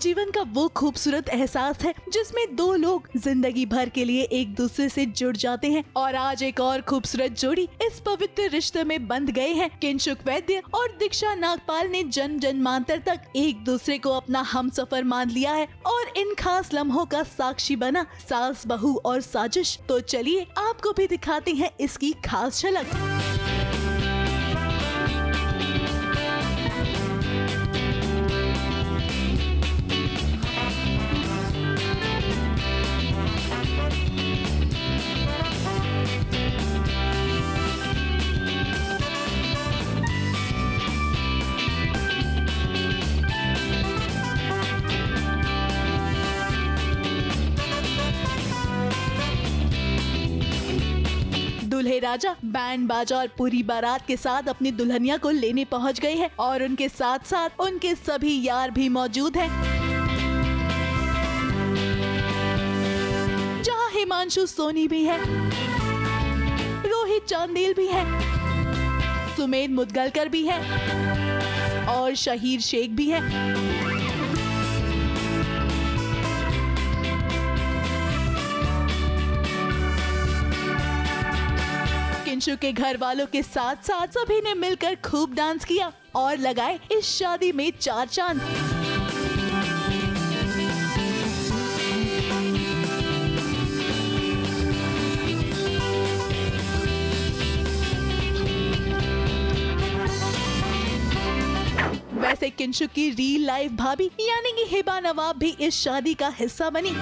जीवन का वो खूबसूरत एहसास है जिसमें दो लोग जिंदगी भर के लिए एक दूसरे से जुड़ जाते हैं। और आज एक और खूबसूरत जोड़ी इस पवित्र रिश्ते में बंध गए हैं। किंशुक वैद्य और दीक्षा नागपाल ने जन्म जन्मांतर तक एक दूसरे को अपना हमसफर मान लिया है और इन खास लम्हों का साक्षी बना सास बहू और साजिश। तो चलिए आपको भी दिखाते हैं इसकी खास झलक। दूल्हे राजा बैंड बाजा और पूरी बारात के साथ अपनी दुल्हनिया को लेने पहुंच गए हैं और उनके साथ साथ उनके सभी यार भी मौजूद हैं। जहां हिमांशु सोनी भी है, रोहित चांदेल भी है, सुमेध मुदगलकर भी है और शहीर शेख भी है। किंशुक के घर वालों के साथ साथ सभी ने मिलकर खूब डांस किया और लगाए इस शादी में 4 चांद। वैसे किंशुक की रियल लाइफ भाभी यानी कि हिबा नवाब भी इस शादी का हिस्सा बनी।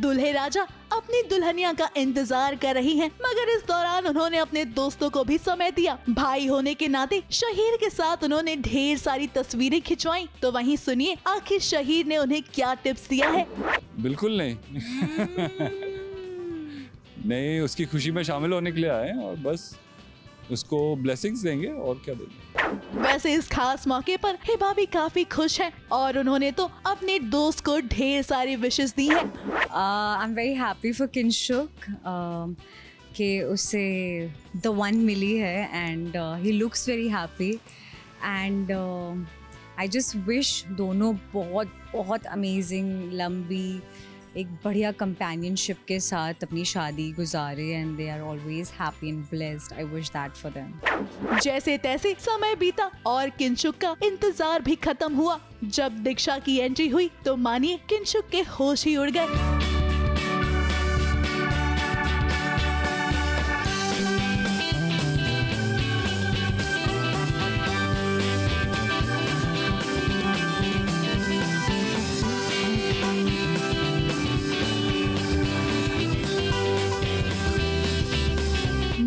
दूल्हे राजा अपनी दुल्हनिया का इंतजार कर रही हैं, मगर इस दौरान उन्होंने अपने दोस्तों को भी समय दिया। भाई होने के नाते शहीर के साथ उन्होंने ढेर सारी तस्वीरें खिंचवाई। तो वहीं सुनिए आखिर शहीर ने उन्हें क्या टिप्स दिया है। बिल्कुल नहीं नहीं, उसकी खुशी में शामिल होने के लिए आए हैं और बस उसको ब्लेसिंग्स देंगे और क्या देंगे। वैसे इस खास मौके पर हिबा भी काफी खुश है और उन्होंने तो अपने दोस्त को ढेर सारी विशेस दी हैं। I am very happy for Kinshuk कि उसे द वन मिली है and he looks very happy and I just wish दोनों बहुत बहुत अमेजिंग लंबी एक बढ़िया कंपेनियनशिप के साथ अपनी शादी गुजारे and they are always happy and blessed. I wish that for them. जैसे तैसे समय बीता और किंशुक का इंतजार भी खत्म हुआ। जब दीक्षा की एंट्री हुई तो मानिए किंशुक के होश ही उड़ गए।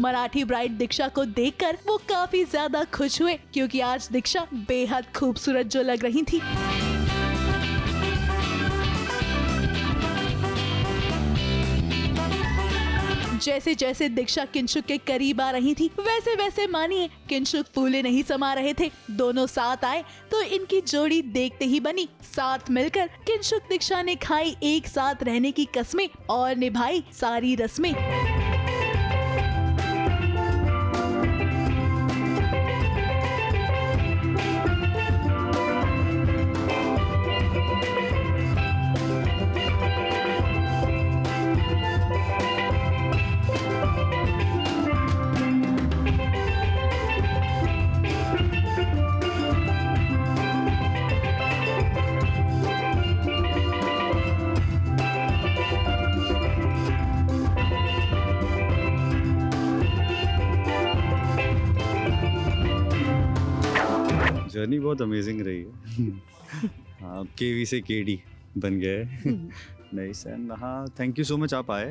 मराठी ब्राइड दीक्षा को देखकर वो काफी ज्यादा खुश हुए क्योंकि आज दीक्षा बेहद खूबसूरत जो लग रही थी। जैसे जैसे दीक्षा किंशुक के करीब आ रही थी वैसे वैसे मानिए किंशुक फूले नहीं समा रहे थे। दोनों साथ आए तो इनकी जोड़ी देखते ही बनी। साथ मिलकर किंशुक दीक्षा ने खाई एक साथ रहने की कस्में और निभाई सारी रस्में। जर्नी बहुत अमेजिंग रही है। हाँ, केवी से केडी बन गए। नाइस एंड हाँ, थैंक यू सो मच आप आए।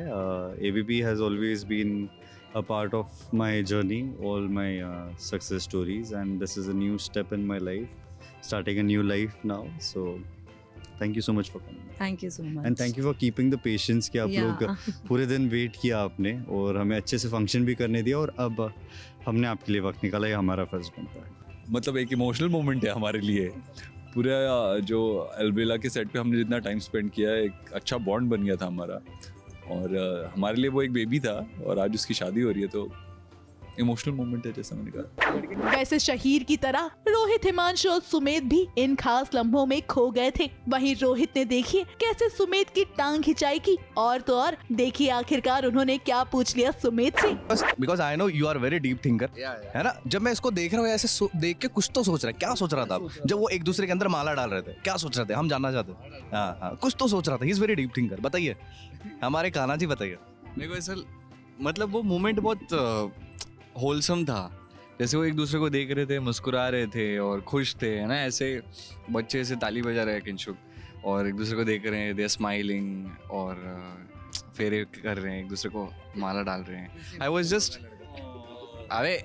ABP has always been a part of my journey, all my success stories, and this is a new step in my life, starting a new life now. So thank you so much for coming. Thank you so much. And thank you for keeping the patience कि आप लोग पूरे दिन wait किया आपने और हमें अच्छे से फंक्शन भी करने दिया और अब हमने आपके लिए वक्त निकाला, ये हमारा फर्ज बनता है। मतलब एक इमोशनल मोमेंट है हमारे लिए। पूरा जो अलबेला के सेट पे हमने जितना टाइम स्पेंड किया है, एक अच्छा बॉन्ड बन गया था हमारा और हमारे लिए वो एक बेबी था और आज उसकी शादी हो रही है, तो इमोशनल मोमेंट है, जैसा मैंने कहा। वैसे शहीर की तरह रोहित, हिमांशु और सुमेध भी इन खास लम्हों में खो गए थे। वहीं रोहित ने देखिए कैसे सुमेध की टांग खिंचाई की, और तो और देखिए आखिरकार उन्होंने क्या पूछ लिया सुमेध से। Because I know you are very deep thinker, है ना। जब मैं इसको देख रहा हूँ ऐसे देख के कुछ तो सोच रहा है। क्या सोच रहा था जब वो एक दूसरे के अंदर माला डाल रहे थे? क्या सोच रहे थे? हम जानना चाहते हैं। हाँ, कुछ तो सोच रहा था। He is very deep thinker. बताइए हमारे कान्हा जी, बताइए। देखो असल मतलब वो मोमेंट बहुत होलसम था। जैसे वो एक दूसरे को देख रहे थे, मुस्कुरा रहे थे और खुश थे, है ना। ऐसे बच्चे ऐसे ताली बजा रहे हैं किंशुक, और एक दूसरे को देख रहे हैं, दे आर स्माइलिंग, और फेरे कर रहे हैं, एक दूसरे को माला डाल रहे हैं। आई वाज जस्ट, अरे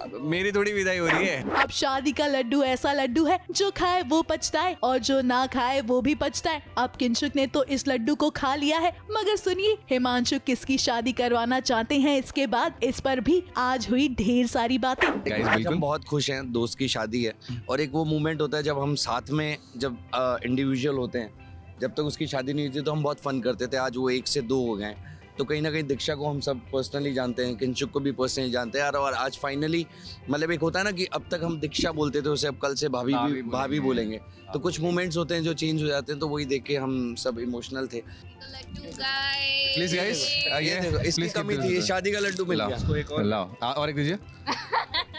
मेरी थोड़ी विदाई हो रही है। अब शादी का लड्डू ऐसा लड्डू है जो खाए वो पछताए और जो ना खाए वो भी पछताए। अब किंशुक ने तो इस लड्डू को खा लिया है, मगर सुनिए हिमांशु किसकी शादी करवाना चाहते हैं इसके बाद, इस पर भी आज हुई ढेर सारी बातें। Guys, आज बिल्कुल। हम बहुत खुश हैं, दोस्त की शादी है, और एक वो मोमेंट होता है जब हम साथ में, जब इंडिविजुअल होते हैं। जब तक उसकी शादी नहीं हुई थी तो हम बहुत फन करते थे। आज वो 1 से 2 हो गए, तो कहीं ना कहीं दीक्षा को हम सब पर्सनली जानते हैं, किंशुक को भी पर्सनली जानते हैं, और आज फाइनली मतलब एक होता है ना कि अब तक हम दीक्षा बोलते थे उसे, अब कल से भाभी बोलेंगे। तो कुछ मोमेंट्स होते हैं जो चेंज हो जाते हैं, तो वही देख के हम सब इमोशनल थे। प्लीज गाइस, ये देखो, इसकी कमी थी, ये शादी का लड्डू मिल गया। लाओ और एक दीजिए।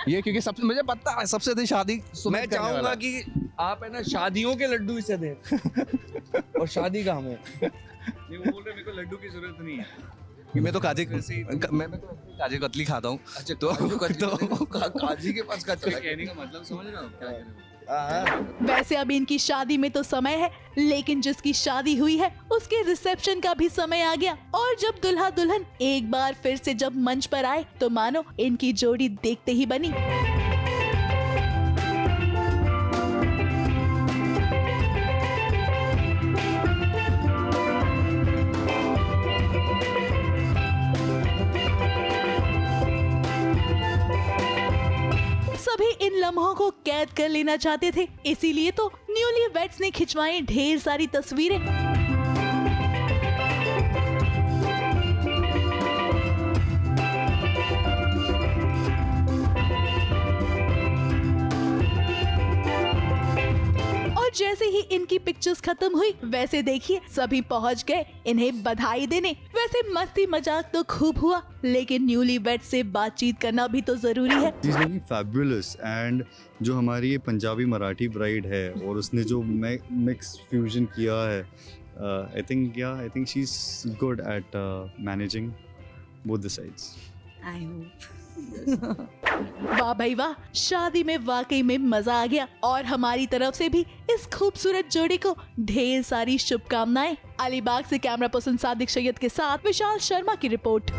ये क्योंकि सबसे मुझे पता है सबसे अधिक शादी मैं सुमेध करने वाला चाहूंगा है। कि आप है ना शादियों के लड्डू इसे दें और शादी का हमें। नहीं, वो बोल रहे मेरे को लड्डू की जरूरत नहीं है। मैं तो मैं तो काजी कतली खाता हूँ। अच्छा, तो काजी के पास का चला। कहने का मतलब समझ रहे हो क्या कह रहे हो? वैसे अब इनकी शादी में तो समय है, लेकिन जिसकी शादी हुई है उसके रिसेप्शन का भी समय आ गया। और जब दुल्हा दुल्हन एक बार फिर से जब मंच पर आए तो मानो इनकी जोड़ी देखते ही बनी। सभी इन लम्हों को कैद कर लेना चाहते थे, इसीलिए तो न्यूली वेड्स ने खिंचवाई ढेर सारी तस्वीरें। और जैसे ही इनकी पिक्चर्स खत्म हुई, वैसे देखिए सभी पहुंच गए इन्हें बधाई देने। वैसे मस्ती मजाक तो खूब हुआ, लेकिन न्यूली वेड से बातचीत करना भी तो जरूरी है। She's looking fabulous, and जो हमारी ये पंजाबी मराठी ब्राइड है और उसने जो मिक्स फ्यूजन किया है, I think she's good at managing both the sides. I hope. वाह भाई वाह, शादी में वाकई में मजा आ गया। और हमारी तरफ से भी इस खूबसूरत जोड़ी को ढेर सारी शुभकामनाएं। अलीबाग से कैमरा पर्सन सादिक सैयद के साथ विशाल शर्मा की रिपोर्ट।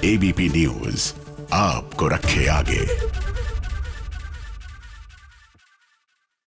एबीपी न्यूज आपको रखे आगे।